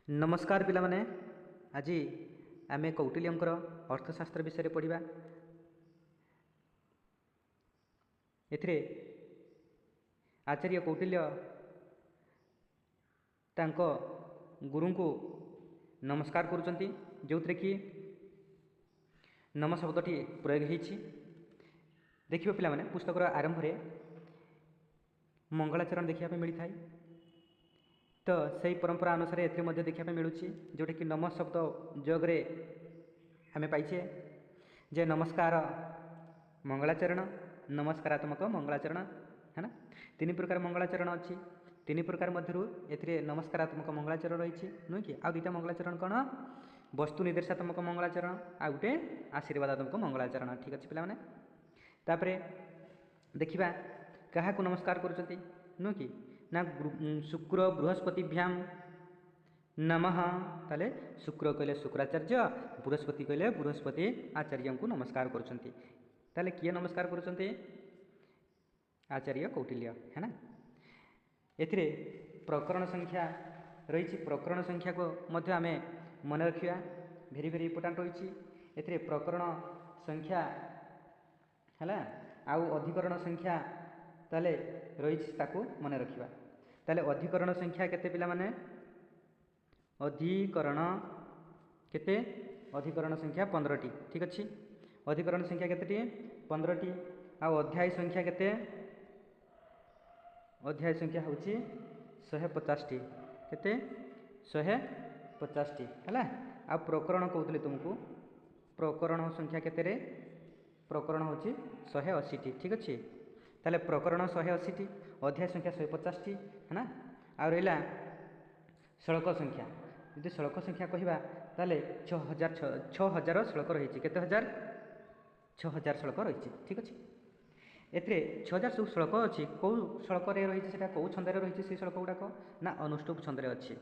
नमस्कार पिला माने आज आमे कौटिल्यंकर अर्थशास्त्र विषय पढ़ा। एथिरे आचार्य कौटिल्य तांको गुरु को नमस्कार करुचंती, जो थे कि नम शब्दटी प्रयोग होइछि। देखिबो पिला माने पुस्तकर आरंभ रे मंगलाचरण देखा मिली थाए, तो सही परंपरा अनुसार एथे देखा मिलूँ जोटा कि नम शब्द जोगरे आम पाइछे जे नमस्कार मंगलाचरण, नमस्कारात्मक मंगलाचरण है ना। तीन प्रकार मंगलाचरण अच्छी, तीन प्रकार मध्य ए नमस्कारात्मक मंगलाचरण रही नुह कि आ दुईटा मंगलाचरण कौन, वस्तु निर्देशात्मक मंगलाचरण आ गोटे आशीर्वादात्मक मंगलाचरण। ठीक अच्छे पे तापर देखा क्या नमस्कार करुँच नुह कि ना शुक्र बृहस्पतिभ्याम नमः, ताले शुक्र कहले शुक्राचार्य, बृहस्पति कहले बृहस्पति आचार्य को नमस्कार करुँच। ताले किए नमस्कार करुँच, आचार्य कौटिल्य है ना। एथिरे प्रकरण संख्या रही, प्रकरण संख्या को मध्य आमे मन रखिया, भेरी भेरी इम्पोर्टाट रही। एथिरे प्रकरण संख्या है आउ अधिकरण संख्या ताले रही ताकू मन रखिबा। ताले अधिकरण संख्या केते पिला माने, अधिकरण केते, अधिकरण संख्या 15टी। ठीक अच्छी, अधिकरण संख्या केते 15टी। आ अध्याय संख्या केते, अध्याय संख्या होची 150टी, केते 150टी है। आ प्रकरण कहते तुमको, प्रकरण संख्या केते रे, प्रकरण होची 180टी। ठीक अच्छे, ताले प्रकरण 180टी, अध्याय संख्या 150टी है ना। आ रहा श्लोक संख्या, यदि श्लोक संख्या कहवा ताले 6000 श्लोक रही, केते हजार, 6000 श्लोक रही। ठीक अच्छे, एथिरे 6000 सब श्लोक अच्छी, कौ श्लोक रही है, कौ छंदे रही से श्लोक गुड़ाक ना अनुष्टुप छंदे अच्छी।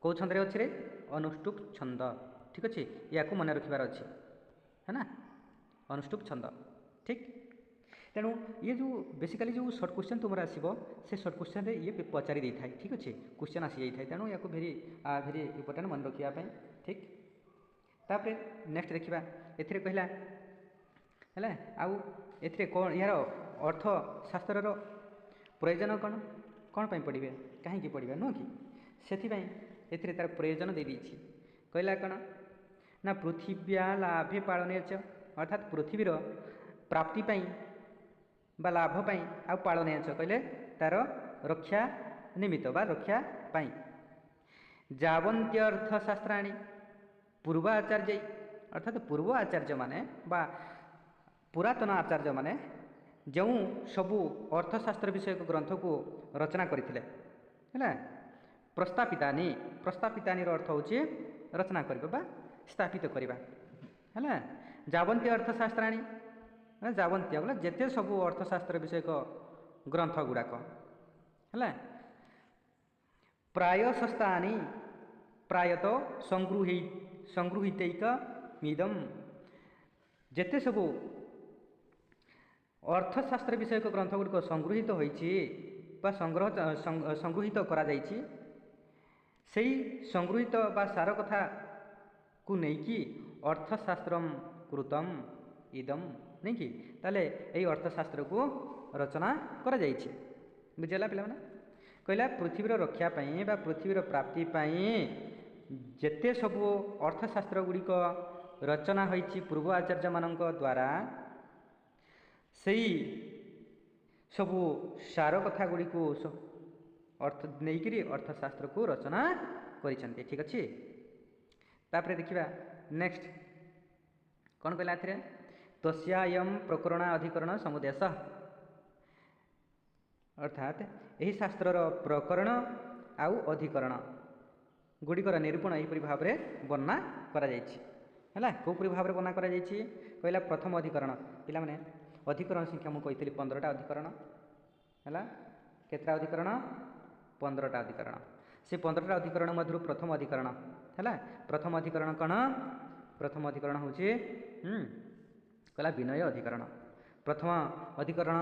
कौ छंदे अच्छे रे, अनुष्टुप छंद। ठीक अच्छे, या मन रखार अच्छे है ना, अनुष्टुप छंद। ठीक, तेणु ये जो बेसिकाली जो सर्ट क्वेश्चन तुम आसो से सर्ट क्वेश्चन रे ये पचारि दे थाए। ठीक अच्छे, क्वेश्चन आसी जाए, तेणु या भेरी भेरी इम्पोर्टाट मन रखापी। ठीक, तापर नेक्स्ट देखा ए कहला है आउ ए कौन यार अर्थशास्त्र प्रयोजन कौन, कौन पाई पढ़े, कहीं पढ़ा नुह कि से तार प्रयोजन दे देछि। कहला कौन ना पृथिव्या लाभे पालने च, अर्थात पृथ्वीर प्राप्ति पाई बा लाभ पाई आ पालने च कहले तार रक्षा निमित्त बा रक्षा पाई। जावन्त्य अर्थशास्त्राणी पूर्व आचार्य, अर्थात पूर्व आचार्य माने बा पुरातन आचार्य माने जो सबू अर्थशास्त्र विषयक ग्रंथ को रचना करथिले है, प्रस्तापितानी, प्रस्तापितानी अर्थ होची रचना करबा बा स्थापित करबा है। जावन्त्य अर्थशास्त्राणी, जावन्त्य बोले जेते सबू अर्थशास्त्र विषयक ग्रंथ गुड़ाक है। प्रायशस्तानी, प्रायत संगृहीतैक मिदम, जेते सबू अर्थशास्त्र विषयक ग्रंथ गुड़िक संगृहित होइछि बा संगृहित करा जाइछि, सेही संगृहित बा सार कथा को नेकी अर्थशास्त्रम कृतम इदम, नहीं कि ताले यही अर्थशास्त्र को रचना करा जाइछि। बुझेला पिला माने, कहला पृथ्वीर रक्षा पाई बा पृथ्वीर प्राप्ति पाई जेते सबू अर्थशास्त्र गुड़िक रचना होइछि पूर्व आचार्य मानक द्वारा, सही सबू सार कथा गुड़ी को अर्थ नहीं अर्थशास्त्र को रचना करिसेंते। ठीक अच्छे, तापर देखिबा नेक्स्ट कौन कहला एथिरे, तस्यायम प्रकरण अधिकरण समुदेश, अर्थात यही शास्त्रर प्रकरण आउ अधिकरण गुड़िकर निरूपण यहीपरि भाव में वर्णना करा जाइछि है। कौपरि भाव में वर्णना करा जाइछि कहला प्रथम अधिकरण, पिला माने अधिकरण संख्या मुझे कही 15टा अधिकरण है, केतटा अधिकरण, 15टा अधिकरण। से 15टा अधिकरण मध्य प्रथम अधिकरण है, प्रथम अधिकरण कौन, प्रथम अधिकरण हूँ कहला विनय अधिकरण। प्रथम अधिकरण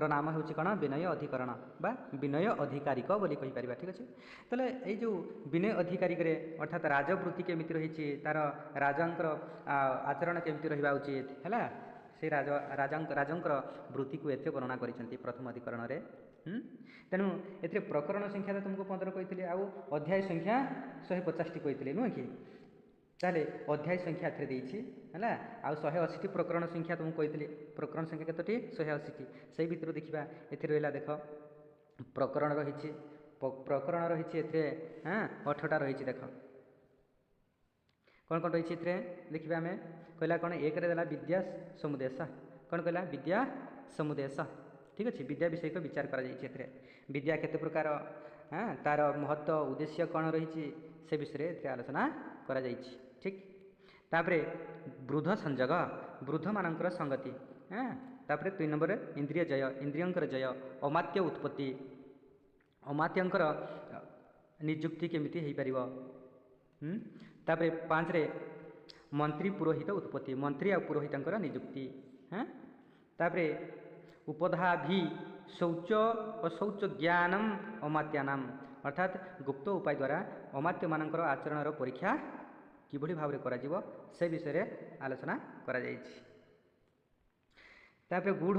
नाम हूँ कौन विनय अधिकरण बा विनय अधिकारिक बोली कहीपर ठीक अच्छे। तेल ये जो विनय अधिकारिक अर्थात राजवृत्ति केमी रही तार राजंकर आचरण केमी रहा उचित है से राजंकर वृत्ति को एत वर्णना कर प्रथम अधिकरण में। तेणु ए प्रकरण संख्या तो तुमको 15 कही आउ अध्याय संख्या 150 कही नुह कि ताले अध्याय संख्या एथरे है आउ 180 प्रकरण संख्या तुमको कही प्रकरण संख्या केतोटी 180 से भितर देखा ए रहा देख प्रकरण रही प्रकरण रही हाँ 8टा रही देख कौन कौन रही देखा आम कहला कौन एक विद्या समुदेश कौन कहला विद्या समुदेश ठीक अच्छे विद्या विषय को विचार कर विद्या केते प्रकार हाँ तार महत्व उद्देश्य कौन रही से विषय आलोचना करा जाइछि ठीक। तापरे वृद्ध संजोग वृद्ध मानकर संगति हाँ तापरे 2 नंबर इंद्रिय जय इंद्रियंकर जय अमात्य उत्पत्ति अमात्यंकर निजुक्ति केमिति हो पार तापरे 5 रे मंत्री पुरोहित उत्पत्ति मंत्री आ पुरोहितंकर निजुक्ति हाँ तापरे उपधाभि शौच अशौच ज्ञानम अमात्यानाम अर्थात गुप्त उपाय द्वारा अमात्य मानकर आचरण परीक्षा किभली भाव करा से विषय आलोचना करा जाइछि। तापरे गूढ़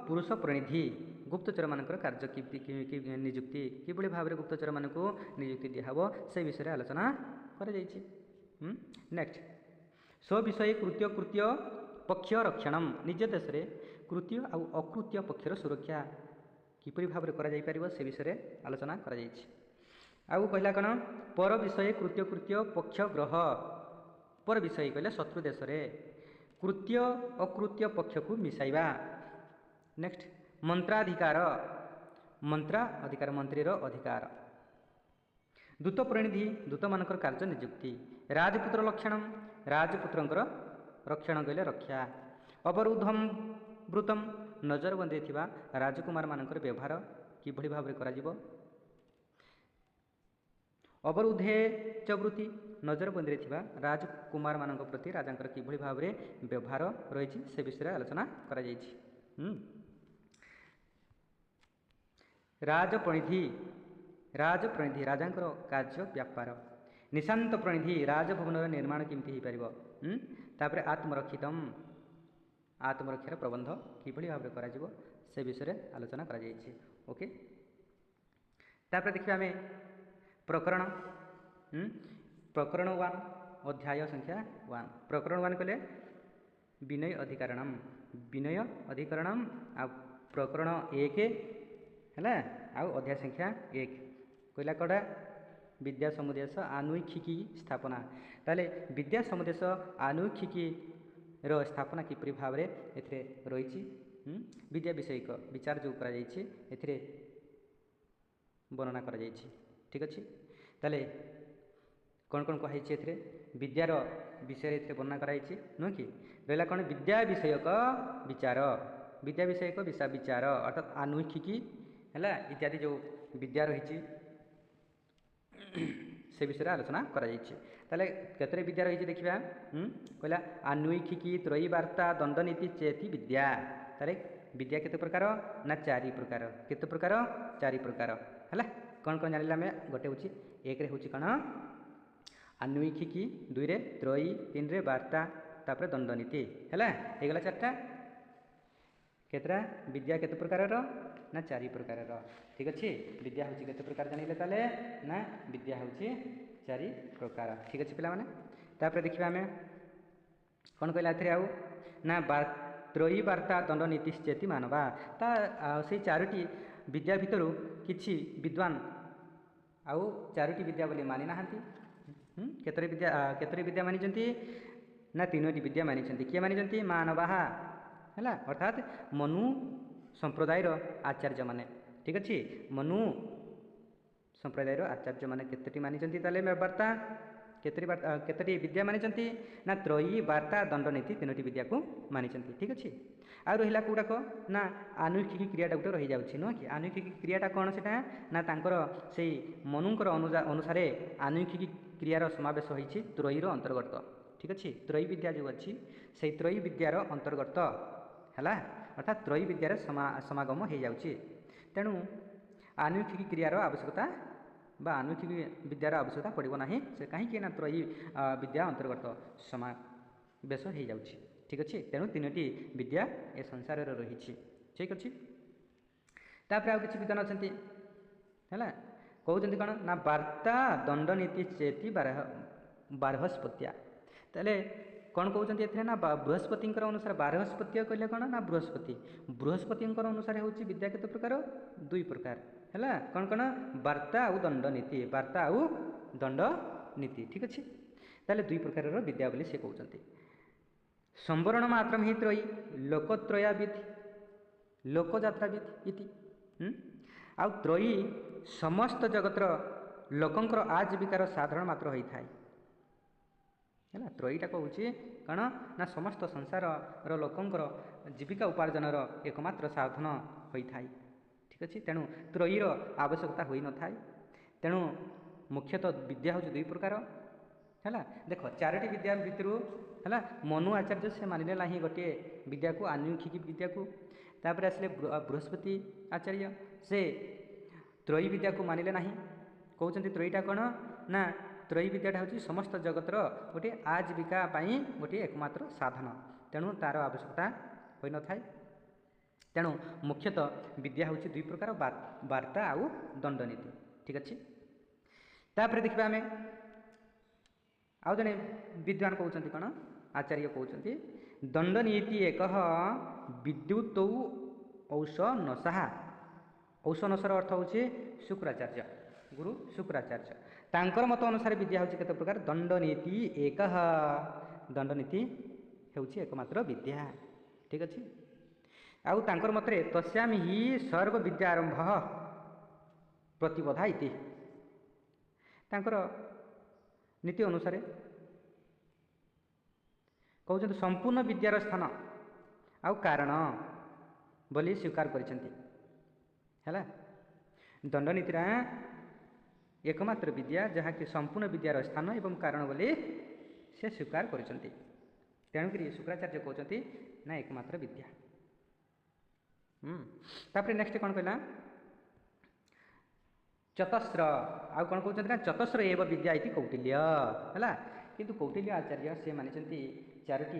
पुरुष प्रणिधि गुप्तचर मानकर कार्य की निजुक्ति किभली भाव गुप्तचर मानक निजुक्ति दिहब से विषय आलोचना करा जाइछि। नेक्स्ट स्व विषय कृत्य कृत्य पक्ष रक्षणम निज देश रे कृत्य आउ अकृत्य पक्षर सुरक्षा किपरि भाव करा जाई परिबो से विषय आलोचना करा जाइछि। आउ कहला कौन पर विषय कृत्य कृत्य पक्ष ग्रह पर विषय कहले शत्रु देश रे कृत्य अकृत्य पक्ष को मिसाइबा। नेक्स्ट मंत्राधिकार मंत्रा अधिकार मंत्री रो अधिकार दूत प्रणिधि दूत मानकर कार्य निजुक्ति राजपुत्र लक्षणम राजपुत्रंकर रक्षण कहले रक्षा अवरुद्धम वृतम नजर बंदी थिबा राजकुमार मानकर व्यवहार किभली भाव करा जिवो अवरुद्धे च वृत्ति नजर बंदी थिबा राजकुमार मानक प्रति राजांकर किभली भाव व्यवहार रही से विषय आलोचना करा जाइछि। राजप्रणिधि राजप्रणिधि राजांकर कार्य व्यापार निशांत प्रणिधि राजभवन निर्माण केमती हो पार तापरे आत्मरक्षितम आत्मरक्षार प्रबंध किभली भाव करा जिवो से विषय आलोचना करा जाइछि। ओके तापरे देखिबा आमे प्रकरण प्रकरण 1 अध्याय संख्या 1 प्रकरण 1 कहले विनय अधिकरणम आ प्रकरण 1 है आ अध्याय संख्या 1 कहला कड़ा विद्या समुदेश आनुखिकी स्थापना ताले विद्या समुदेश आनुखिकी रो स्थापना किपरि भाव एथिरे रही विद्या विषयक विचार जो करा जाइछि एथिरे वर्णना करा जाइछि ठीक अच्छे। ताले कौन कौन कही एथिरे विद्यार विषय एथिरे वर्णना कराई नुह कि रहा कौन विद्या विषयक विचार अर्थात आनुखिकी है इत्यादि जो विद्या रही से विषय आलोचना करा जाइछि। ताले केतरे विद्या रही देखिबा कहला आनुखिकी त्रयी वार्ता दंडनीति चेति विद्या ताले विद्या केते प्रकार ना 4 प्रकार केते प्रकार 4 प्रकार है कौन कौन जानिला में गोटे हूँ 1 रे हूँ कौन आनुखिकी 2 रे त्रयी 3 रे वार्ता तापर दंडनीति है गला 4टा केतरा विद्या केते प्रकार ना 4 प्रकार ठीक अच्छे। विद्या हूँ केते प्रकार जानिले ताले ना विद्या हूँ 4 प्रकार ठीक अच्छे पिला माने। तापर देखिबा आमे कौन कहला एथरे आउ ना त्रयी वार्ता दंडनीतिश्चेति मानवा ता से 4टी विद्या भितर किछि विद्वान आउ 4टी विद्या बोली मानि नाहंती केतरी विद्या मानिचंती ना 3टी विद्या मानिचंती किए मानिचंती मानवा है अर्थात मनु संप्रदायर आचार्य माने ठीक अच्छे मनु संप्रदायर आचार्य माने केतटी मानिचंती ताले वार्ता केतटी विद्या मानिचंती ना त्रयी वार्ता दंडनीति 3टी विद्या को मानिचंती ठीक अच्छे। आ रहा कौटाक ना आनुखिकी क्रियाटा गोटे रही जाऊँगी नुह कि आनुखिकी क्रियाटा कौन से तांकर से मनुंकर अनुसार आनुखिकी क्रियार समावेश होती त्रयीर अंतर्गत ठीक अच्छे। त्रयी विद्या जो अच्छी से त्रयी विद्यार अंतर्गत है अर्थात त्रयी विद्यार समागम हो जाउछि। तेणु आन्वीक्षिकी क्रियार आवश्यकता बा आन्वीक्षिकी विद्यार आवश्यकता पड़ो ना से कहीं ना त्रयी विद्या अंतर्गत समावेश हो जाउछि। ठीक अच्छे। तेणु तीनोटी विद्या ए संसार रही। ठीक अच्छे। तापर आउ किछि विद्वान अछंती हैला कहउछंती कौन ना वार्ता दंडनीति चेति बारहस्पत्या। ताले कौन कहउछंती एथरे ना बृहस्पति अनुसार बारहस्पत्य कहले कौन ना बृहस्पति अनुसार होउछि विद्या केते प्रकार दुई प्रकार हैला कौन कौन वार्ता आउ दंडनीति वार्ता आउ दंडनीति। ठीक अच्छे। ताले दुई प्रकार विद्या बोली से कहउछंती। संवरण मात्रम हि त्रयी लोकत्रयाविधि लोकजात्राविधि इति आउ त्रयी समस्त जगतर लोकंकर आजीविकार साधारण मात्र होई थाए है। त्रयीटा कहूँ कौन ना समस्त संसार लोकंकर जीविका उपार्जनर एकमात्र साधन होई थाए। ठीक अच्छे। तेणु त्रयीर आवश्यकता होई न थाए। तेणु मुख्यतः विद्या हूँ दुई प्रकार है। देख चारोटी विद्या भितर है मनु आचार्य से मानिले ना गोटे विद्या को आन्वीक्षिकी विद्या को तापर आसिले बृहस्पति आचार्य से त्रयी विद्या को मानिले ना कहते त्रयीटा कौन ना त्रयी विद्याटा हूँ समस्त जगतर गोटे आजीविका गोटे एकमात्र साधन तेणु तार आवश्यकता हो न थाए। तेणु मुख्यतः विद्या हूँ दुई प्रकार वार्ता आउ दंडनीति। ठीक अच्छे। तापर देखा आम आउ जड़े विद्वान कहते कौन आचार्य कहते दंडनीति एक विद्युत औषनसा औषनसर अर्थ हूँ शुक्राचार्य गुरु शुक्राचार्य तांकर मत अनुसार विद्या हूँ केते प्रकार दंडनीति एक दंडनीति हूँ एकमात्र विद्या। ठीक अच्छे। आउ तांकर मतरे तस्याम ही सर्व विद्या आरंभ प्रतिबोधा इति तांकर नीति अनुसार कहते संपूर्ण विद्यार स्थान आउ कारण बोली स्वीकार करिसेंती है। दंडनीतिरा एकमात्र विद्या जहाँकि संपूर्ण विद्यार स्थान एवं कारण बोली से स्वीकार करिसेंती। तेणुक शुक्राचार्य कहते ना एकमात्र विद्या। तापर नेक्स्ट कौन कहला चतस्र आउ कौन कहते ना चतस्र एवं विद्या इति कौटिल्य है। किंतु कौटिल्य आचार्य से मानिसेंती चारोटी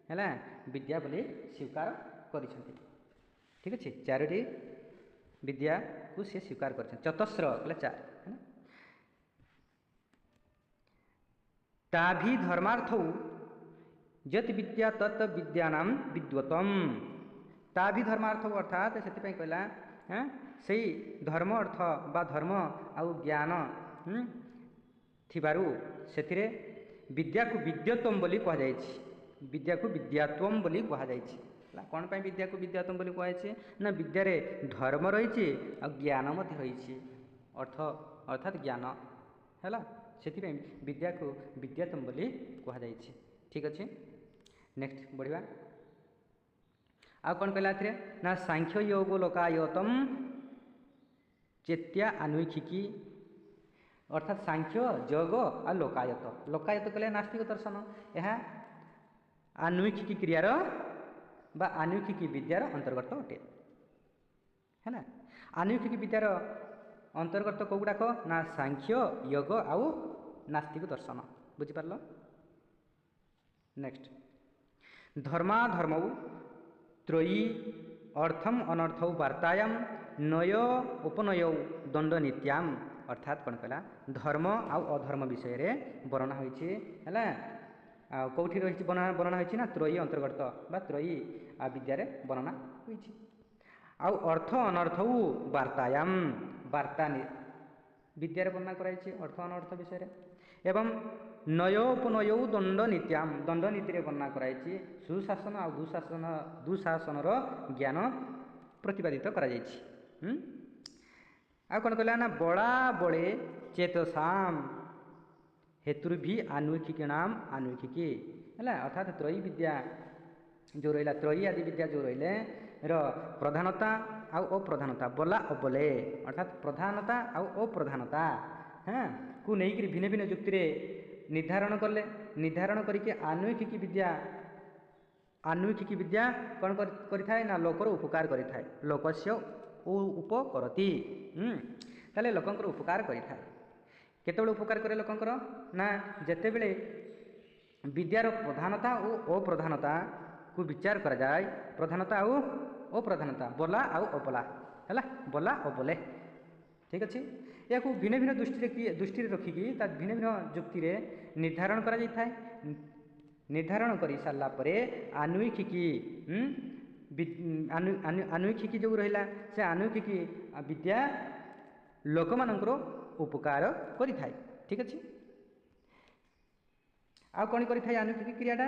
है विद्या बोली स्वीकार करिसेंती। ठीक अच्छे। चारोटी विद्या को सी स्वीकार कर चतस्र बोले चार है। ताभि धर्मार्थ यत विद्या तत् विद्यानाम विद्वतम ताभि धर्मार्थ अर्थात से कहला से धर्म अर्थ बा धर्म आउ ज्ञान थिबारु सेतिरे विद्या को विद्यत्वम बोली कहा जायछि विद्या को विद्यात्वम बोली कहा जायछि। कौन पाई विद्या को विद्यात्वम बोली कहुए ना विद्यार धर्म रही आ ज्ञान रही अर्थ अर्थात ज्ञान है से विद्या को विद्यात्वम बोली कहा जायछि। ठीक अच्छे। नेक्स्ट बढ़िया आ कौन कहला ना सांख्य योग लोकायतम चेत्या आन्वीक्षिकी अर्थात सांख्य योग आ लोकायत लोकायत कहले नास्तिक दर्शन यह आन्वीक्षिकी क्रियार बा आन्वीक्षिकी विद्यार अंतर्गत अटे है ना। आन्वीक्षिकी विद्यार अंतर्गत कौ गुड़ाक ना सांख्य योग आउ नास्तिक दर्शन बुझिपार। नेक्स्ट धर्माधर्म त्रयी अर्थम अनर्थौ वार्तायाम नय उपनय दंडनीत्याम अर्थात कौन कहला धर्म आउ अधर्म विषय रे वर्णना होइछि है कौटी रही वर्णना होइछि ना त्रयी अंतर्गत बा त्रयी विद्यारे वर्णना होइछि। आउ अर्थ अनर्थ वार्तायाम वार्ता विद्यारे वर्णना कराइछि अर्थ अनर्थ विषय रे एवं नयोपनय दंडनीत्याम दंडनीति रे वर्णना कराइछि सुशासन आउ दुशासनर ज्ञान प्रतिपादित करा जाइछि। आ कौन कहला ना बड़ा बड़े चेतसाम हेतुर्भि आन्वीक्षिकीणाम आन्वीक्षिकी है अर्थात त्रयी विद्या जो रहा त्रयी आदि विद्या जो रही प्रधानता आउ अप्रधानता बोला अबले अर्थात प्रधानता आउ अप्रधानता हाँ को लेकिन भिन्न भिन्न युक्ति निर्धारण कले निर्धारण करके आन्वीक्षिकी विद्या आन्वीक्षिकी विद्या कौन करिथाए ना लोकर उपकार करिथाए लोकस्य उपकरति ताले लोकंकर उपकार करिथाए केतेबेले उपकार करे लोकंकर ना जेतेबेले विद्यार प्रधानता और अप्रधानता को विचार करा जाए प्रधानता और अप्रधानता बोला आउ अबला है बोला और बोले ठीक अच्छे या भिन्न भिन्न दृष्टि रखिकी भिन्न भिन्न जुक्ति निर्धारण करा जाए निर्धारण कर सारा आन्वीक्षिकी आन्वीक्षिकी जो रहा से आन्वीक्षिकी विद्या लोक मानकर उपकार करि थाए ठीक अच्छे आउ कौन करि आन्वीक्षिकी क्रियाटा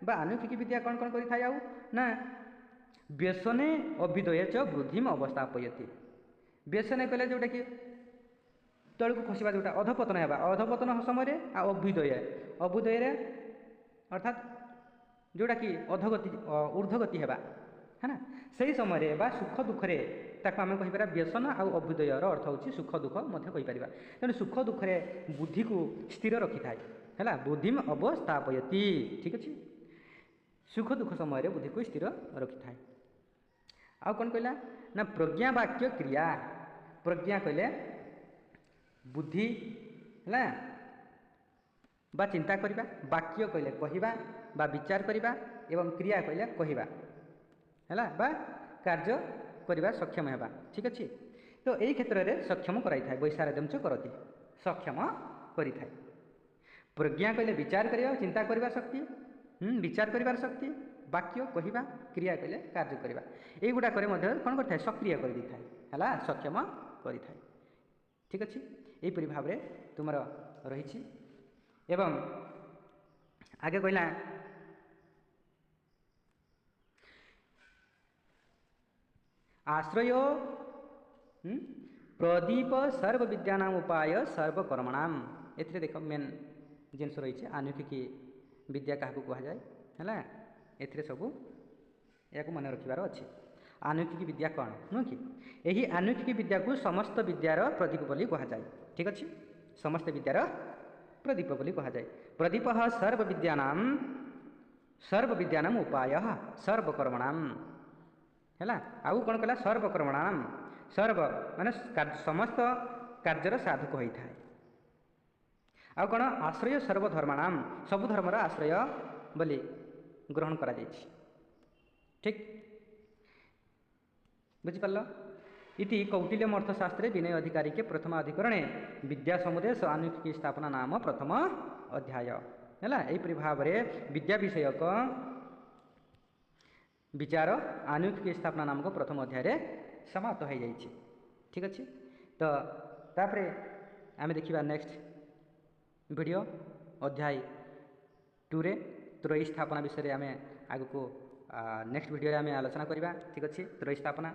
बा आन्वीक्षिकी विद्या कौन कौन करि थाए आउ ना व्यसने अभ्युदय च वृद्धि अवस्थापयति व्यसने कहले जोटा कि तल को खसवा जोटा अधपतन है अधपतन समय अभ्युदय अभ्युदय अर्थात जोटा कि अधगति ऊर्ध्वगति है ना से समय बा सुख दुखरे ताको आम कहीपर व्यसन आउ अभ्युदयर अर्थ होची सुख दुख कहीपर तेणु सुख दुखरे बुद्धि को स्थिर रखि थाए है बुद्धि अवस्थापयति ठीक अच्छे सुख दुख समय बुद्धि को स्थिर रखि थाए आउ कौन कहला ना प्रज्ञा वाक्य क्रिया प्रज्ञा कहले बुद्धि है बा चिंता करिबा वाक्य कहले कहिबा बा विचार करिबा एवं क्रिया कहले कहिबा है बा कार्य करिबा सक्षम हेबा ठीक अच्छे तो यही क्षेत्र में सक्षम कराई थाए वैशारद्यम च करती सक्षम करि थाए प्रज्ञा कहले विचार करिबा चिंता करिबा शक्ति विचार करिबार शक्ति वाक्य कहिबा क्रिया कहले कार्य करिबा एई गुडा करे मध्ये कोन करथाय सक्रिय कर दी थाए हला सक्षम करि थाए ठीक अच्छे एई परि भाबरे तुमर रहिछि एवं आगे कहला आश्रय प्रदीप सर्व विद्यानाम उपाय सर्वकर्मणाम एथिरे देख मेन जिनस रही आन्वीक्षिकी विद्या क्या कह जाए है एथिरे सब या मन रखार अच्छे आन्वीक्षिकी विद्या कौन नुह कि यही आन्वीक्षिकी विद्या को समस्त विद्यार प्रदीप बोली कह जाए ठीक अच्छे समस्त विद्यार प्रदीप बोली कह जाए प्रदीप सर्व विद्यानाम उपाय सर्वकर्मणाम है आउ कौन कहला सर्वकर्मणाम सर्व माने समस्त कार्यर साधक होता है आउ कौन आश्रय सर्वधर्माणाम सबु धर्मर आश्रय बोली ग्रहण करा जाइछि ठीक बुझिपाल इति कौटिल्यम अर्थशास्त्रे विनय अधिकारी के प्रथम अधिकरणे विद्या समुदय आन्वीक्षिकी स्थापना नाम प्रथम अध्याय है यहीपरि भाव में विद्या विषयक विचार आन्वीक्षिकी स्थापना नामक प्रथम अध्याय समाप्त हो जाइए ठीक अच्छे तो तापरे आम देखा नेक्स्ट वीडियो अध्याय 2 रे त्रयी स्थापना विषय में आम आग को नेक्स्ट वीडियो आम आलोचना करवा ठीक अच्छे त्रयी स्थापना